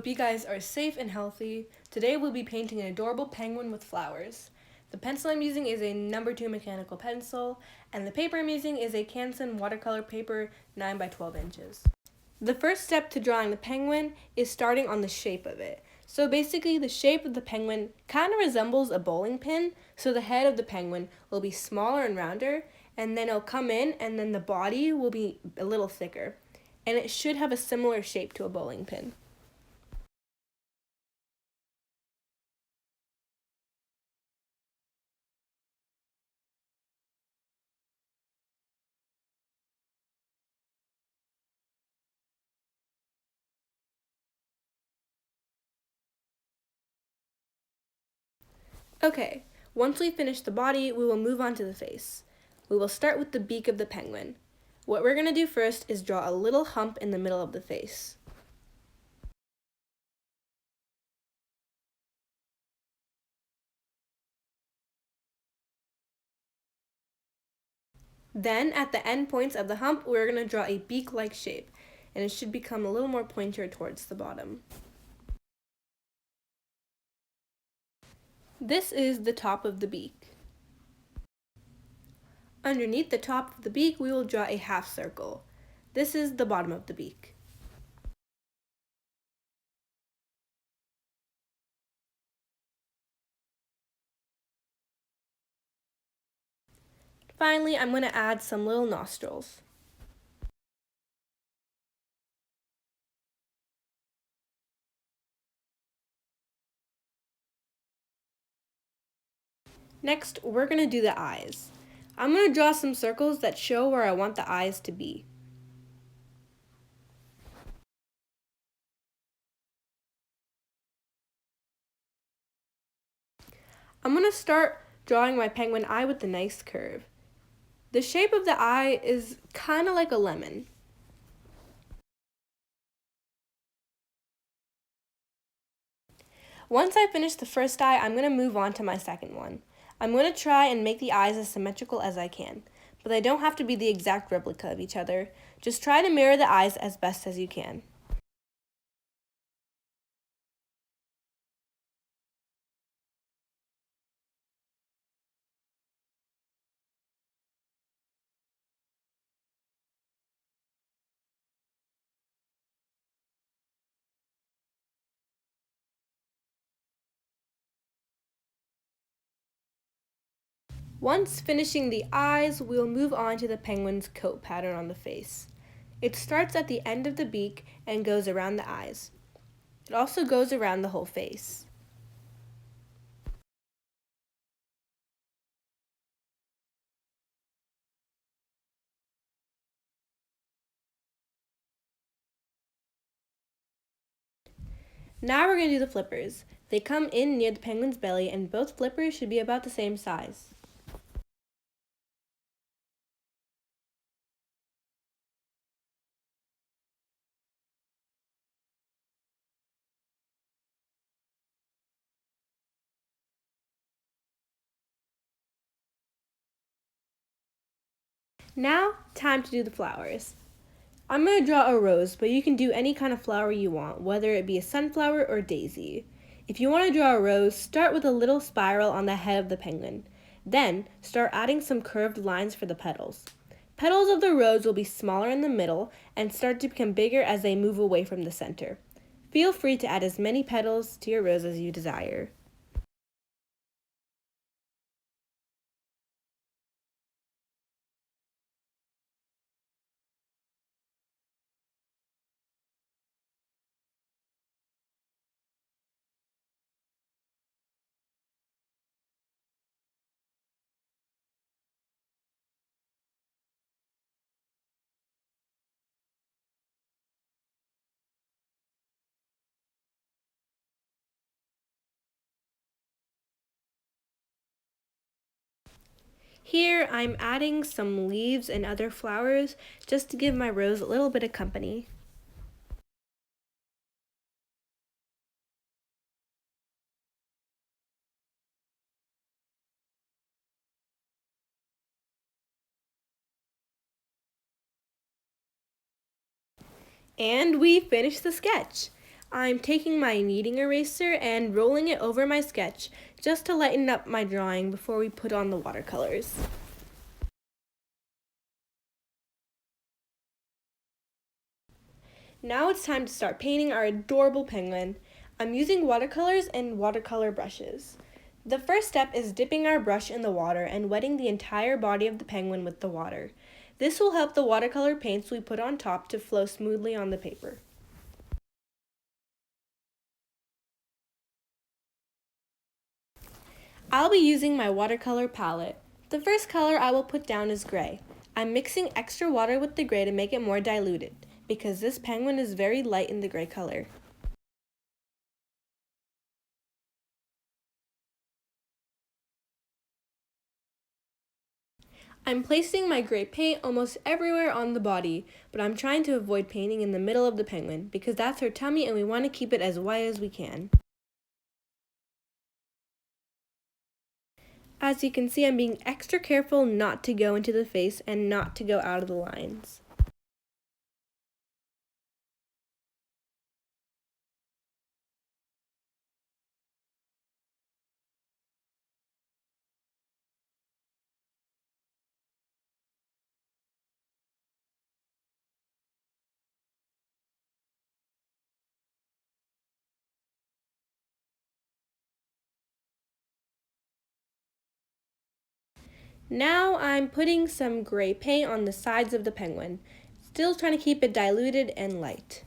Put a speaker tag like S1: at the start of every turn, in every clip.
S1: Hope you guys are safe and healthy. Today we'll be painting an adorable penguin with flowers. The pencil I'm using is a number 2 mechanical pencil, and the paper I'm using is a Canson watercolor paper 9 by 12 inches. The first step to drawing the penguin is starting on the shape of it. So basically the shape of the penguin kind of resembles a bowling pin, so the head of the penguin will be smaller and rounder, and then it'll come in and then the body will be a little thicker. And it should have a similar shape to a bowling pin. Okay, once we finish the body, we will move on to the face. We will start with the beak of the penguin. What we're going to do first is draw a little hump in the middle of the face. Then, at the end points of the hump, we're going to draw a beak-like shape, and it should become a little more pointier towards the bottom. This is the top of the beak. Underneath the top of the beak, we will draw a half circle. This is the bottom of the beak. Finally, I'm going to add some little nostrils. Next, we're going to do the eyes. I'm going to draw some circles that show where I want the eyes to be. I'm going to start drawing my penguin eye with a nice curve. The shape of the eye is kind of like a lemon. Once I finish the first eye, I'm going to move on to my second one. I'm going to try and make the eyes as symmetrical as I can, but they don't have to be the exact replica of each other. Just try to mirror the eyes as best as you can. Once finishing the eyes, we'll move on to the penguin's coat pattern on the face. It starts at the end of the beak and goes around the eyes. It also goes around the whole face. Now we're going to do the flippers. They come in near the penguin's belly and both flippers should be about the same size. Now, time to do the flowers. I'm going to draw a rose, but you can do any kind of flower you want, whether it be a sunflower or daisy. If you want to draw a rose, start with a little spiral on the head of the penguin. Then, start adding some curved lines for the petals. Petals of the rose will be smaller in the middle and start to become bigger as they move away from the center. Feel free to add as many petals to your rose as you desire. Here, I'm adding some leaves and other flowers just to give my rose a little bit of company. And we finished the sketch. I'm taking my kneading eraser and rolling it over my sketch just to lighten up my drawing before we put on the watercolors. Now it's time to start painting our adorable penguin. I'm using watercolors and watercolor brushes. The first step is dipping our brush in the water and wetting the entire body of the penguin with the water. This will help the watercolor paints we put on top to flow smoothly on the paper. I'll be using my watercolor palette. The first color I will put down is gray. I'm mixing extra water with the gray to make it more diluted, because this penguin is very light in the gray color. I'm placing my gray paint almost everywhere on the body, but I'm trying to avoid painting in the middle of the penguin because that's her tummy and we want to keep it as white as we can. As you can see, I'm being extra careful not to go into the face and not to go out of the lines. Now I'm putting some gray paint on the sides of the penguin, still trying to keep it diluted and light.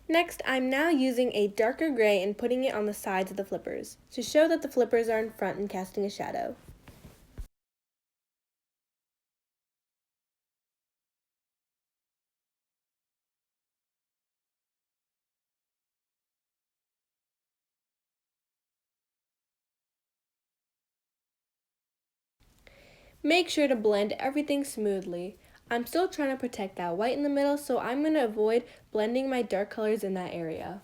S1: Next, I'm now using a darker gray and putting it on the sides of the flippers to show that the flippers are in front and casting a shadow. Make sure to blend everything smoothly. I'm still trying to protect that white in the middle, so I'm going to avoid blending my dark colors in that area.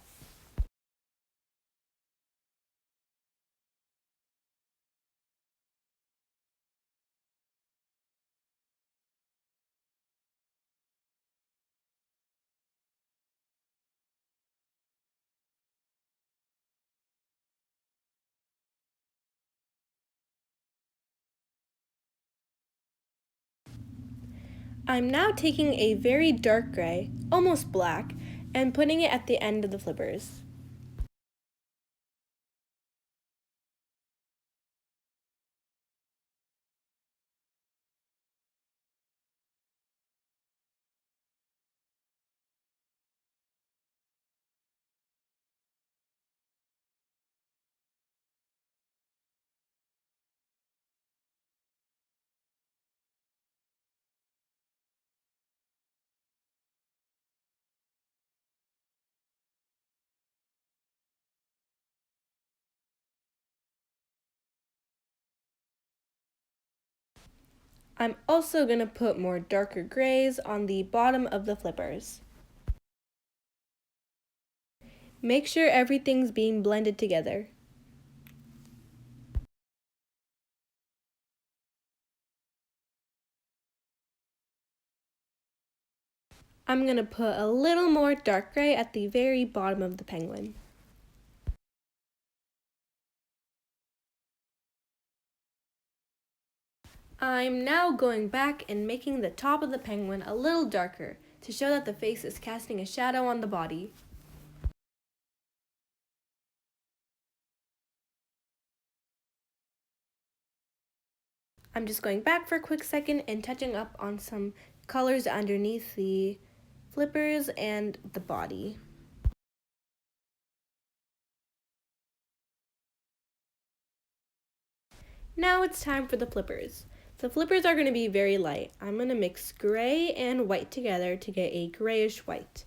S1: I'm now taking a very dark gray, almost black, and putting it at the end of the flippers. I'm also going to put more darker grays on the bottom of the flippers. Make sure everything's being blended together. I'm going to put a little more dark gray at the very bottom of the penguin. I'm now going back and making the top of the penguin a little darker to show that the face is casting a shadow on the body. I'm just going back for a quick second and touching up on some colors underneath the flippers and the body. Now it's time for the flippers. The flippers are going to be very light. I'm going to mix gray and white together to get a grayish white.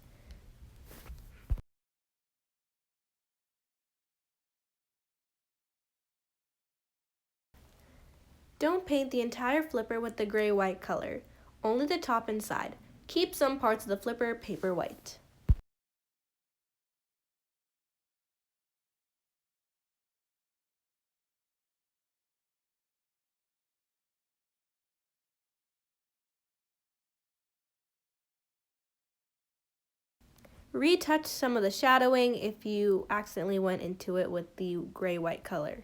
S1: Don't paint the entire flipper with the gray-white color. only the top and side. Keep some parts of the flipper paper white. Retouch some of the shadowing if you accidentally went into it with the gray-white color.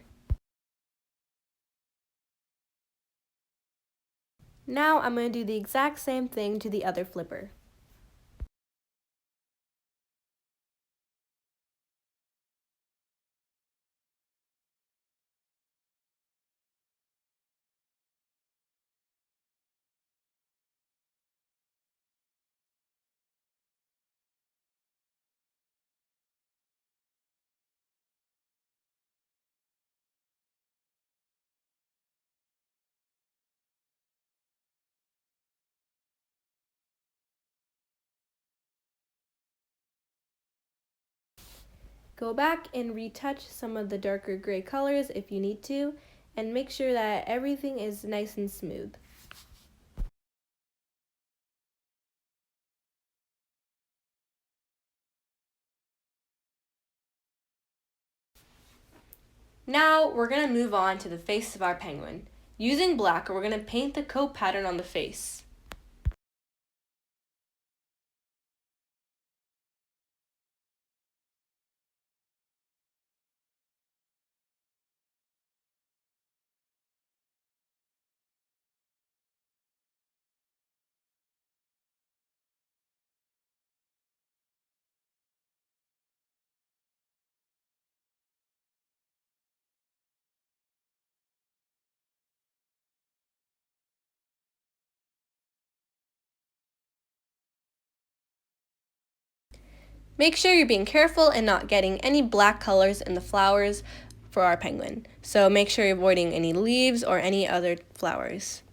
S1: Now I'm going to do the exact same thing to the other flipper. Go back and retouch some of the darker gray colors if you need to, and make sure that everything is nice and smooth. Now we're going to move on to the face of our penguin. Using black, we're going to paint the coat pattern on the face. Make sure you're being careful and not getting any black colors in the flowers for our penguin. So make sure you're avoiding any leaves or any other flowers.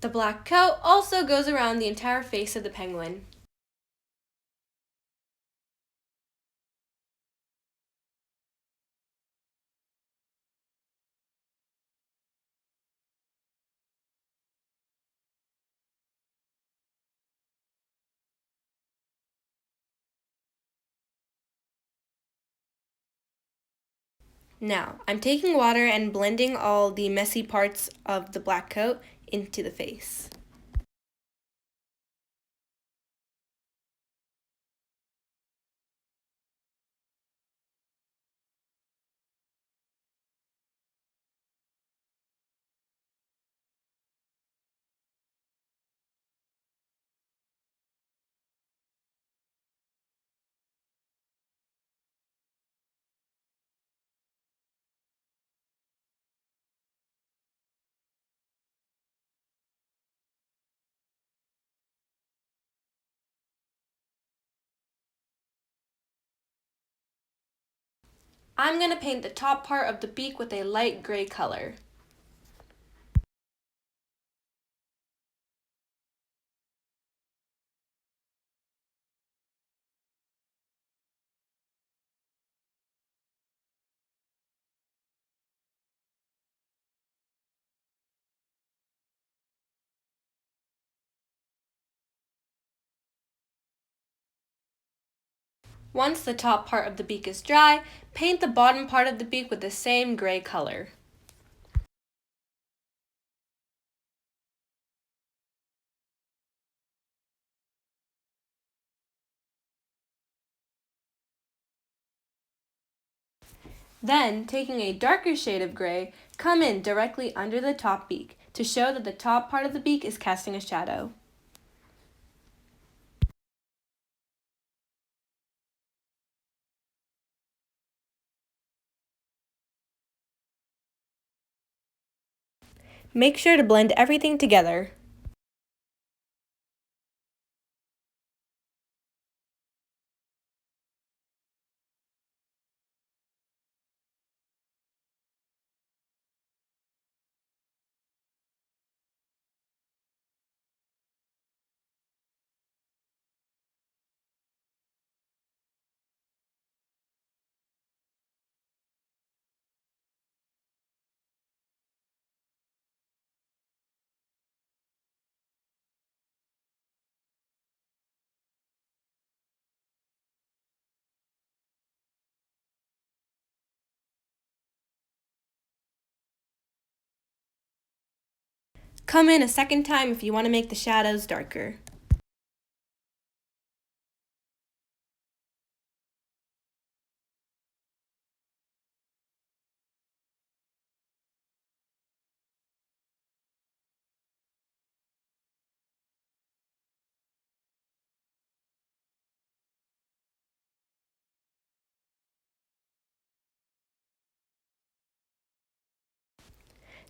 S1: The black coat also goes around the entire face of the penguin. Now, I'm taking water and blending all the messy parts of the black coat into the face. I'm going to paint the top part of the beak with a light gray color. Once the top part of the beak is dry, paint the bottom part of the beak with the same gray color. Then, taking a darker shade of gray, come in directly under the top beak to show that the top part of the beak is casting a shadow. Make sure to blend everything together. Come in a second time if you want to make the shadows darker.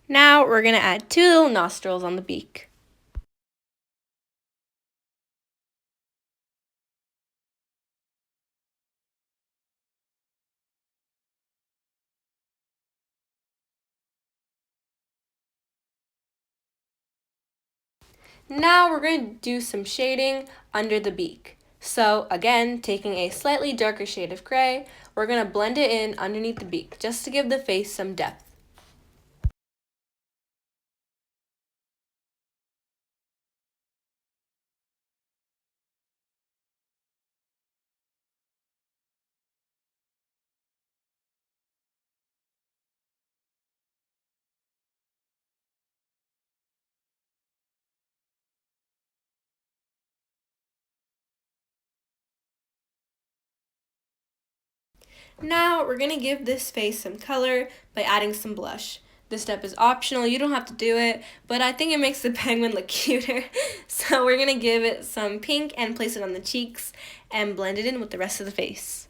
S1: Now we're going to add 2 little nostrils on the beak. Now we're going to do some shading under the beak. So again, taking a slightly darker shade of gray, we're going to blend it in underneath the beak just to give the face some depth. Now we're going to give this face some color by adding some blush. This step is optional, you don't have to do it, but I think it makes the penguin look cuter. So we're going to give it some pink and place it on the cheeks and blend it in with the rest of the face.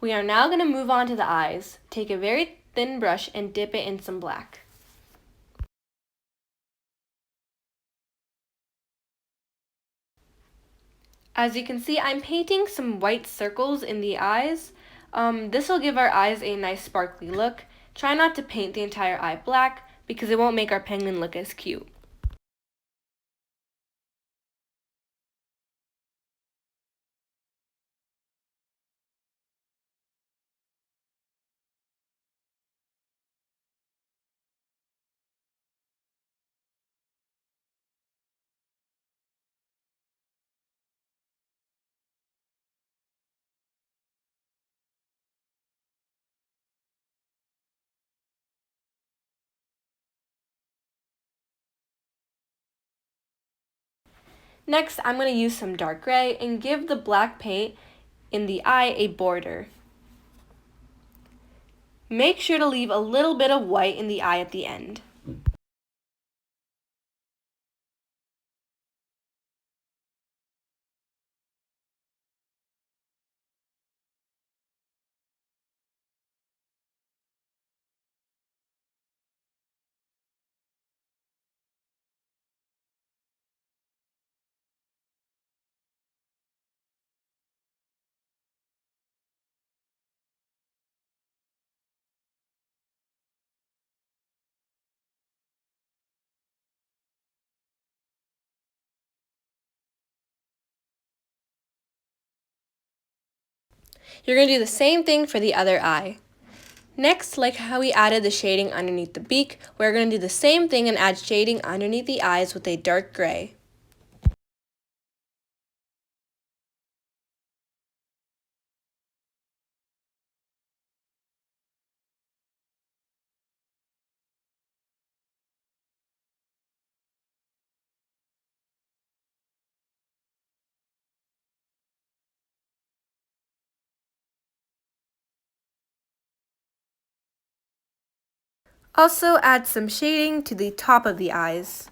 S1: We are now going to move on to the eyes. Take a very thin brush and dip it in some black. As you can see, I'm painting some white circles in the eyes. This will give our eyes a nice sparkly look. Try not to paint the entire eye black because it won't make our penguin look as cute. Next, I'm going to use some dark gray and give the black paint in the eye a border. Make sure to leave a little bit of white in the eye at the end. You're going to do the same thing for the other eye. Next, like how we added the shading underneath the beak, we're going to do the same thing and add shading underneath the eyes with a dark gray. Also add some shading to the top of the eyes.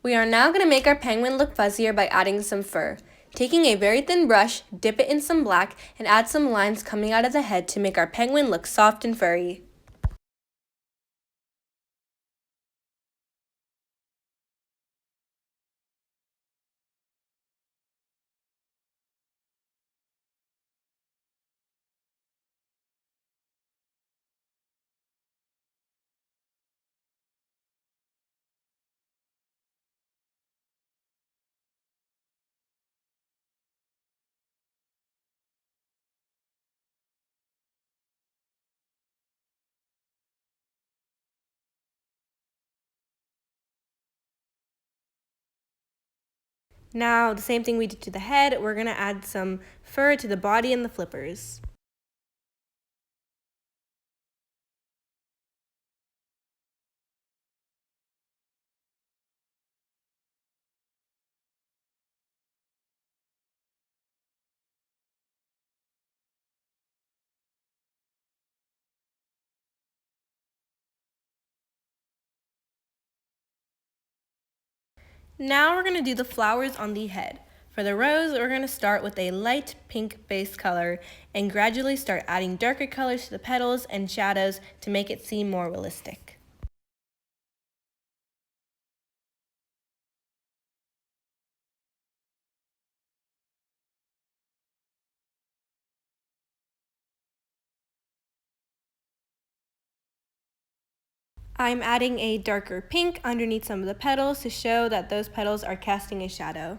S1: We are now going to make our penguin look fuzzier by adding some fur. Taking a very thin brush, dip it in some black, and add some lines coming out of the head to make our penguin look soft and furry. Now, the same thing we did to the head, we're going to add some fur to the body and the flippers. Now we're going to do the flowers on the head. For the rose, we're going to start with a light pink base color and gradually start adding darker colors to the petals and shadows to make it seem more realistic. I'm adding a darker pink underneath some of the petals to show that those petals are casting a shadow.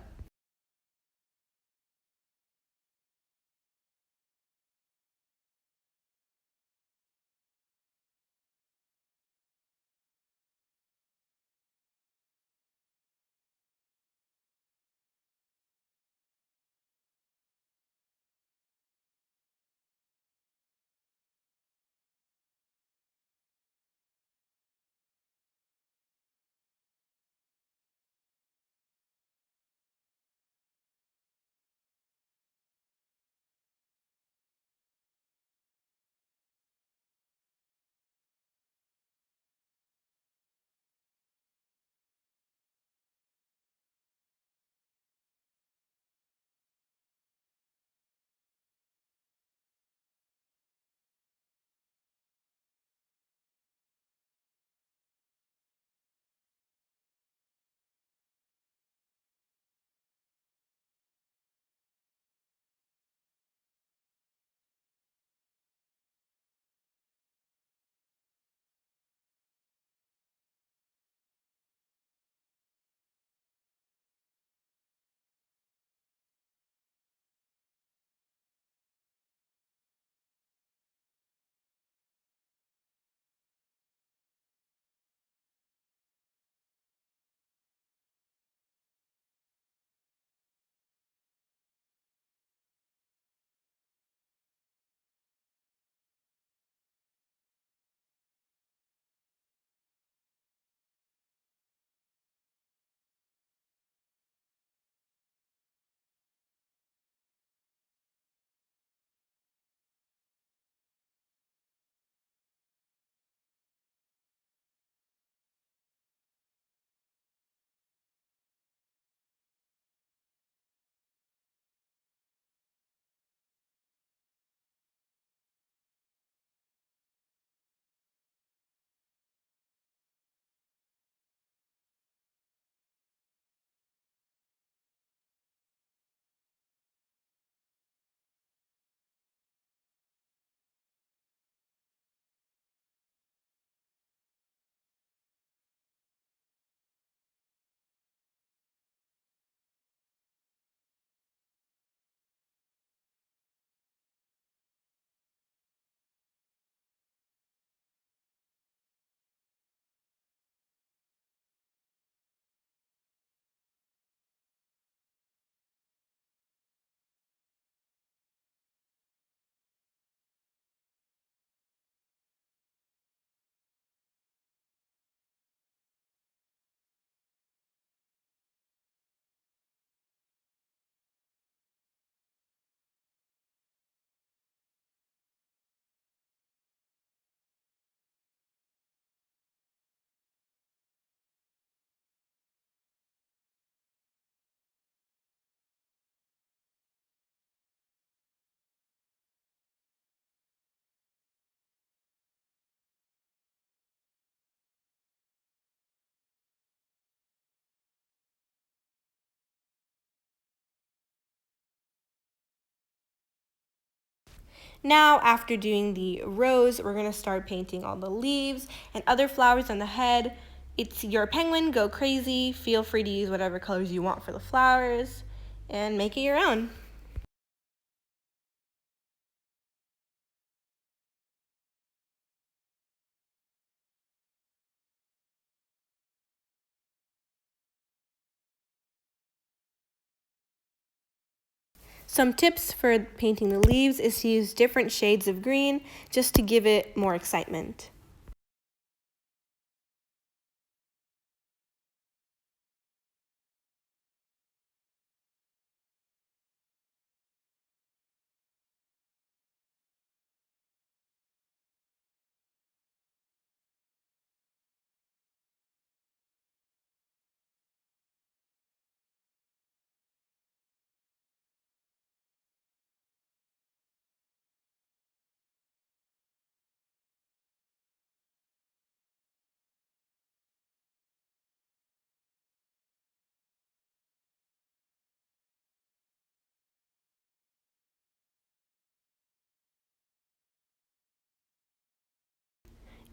S1: Now, after doing the rose, we're going to start painting all the leaves and other flowers on the head. It's your penguin, go crazy. Feel free to use whatever colors you want for the flowers and make it your own. Some tips for painting the leaves is to use different shades of green just to give it more excitement.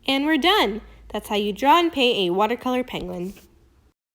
S1: And we're done! That's how you draw and paint a watercolor penguin.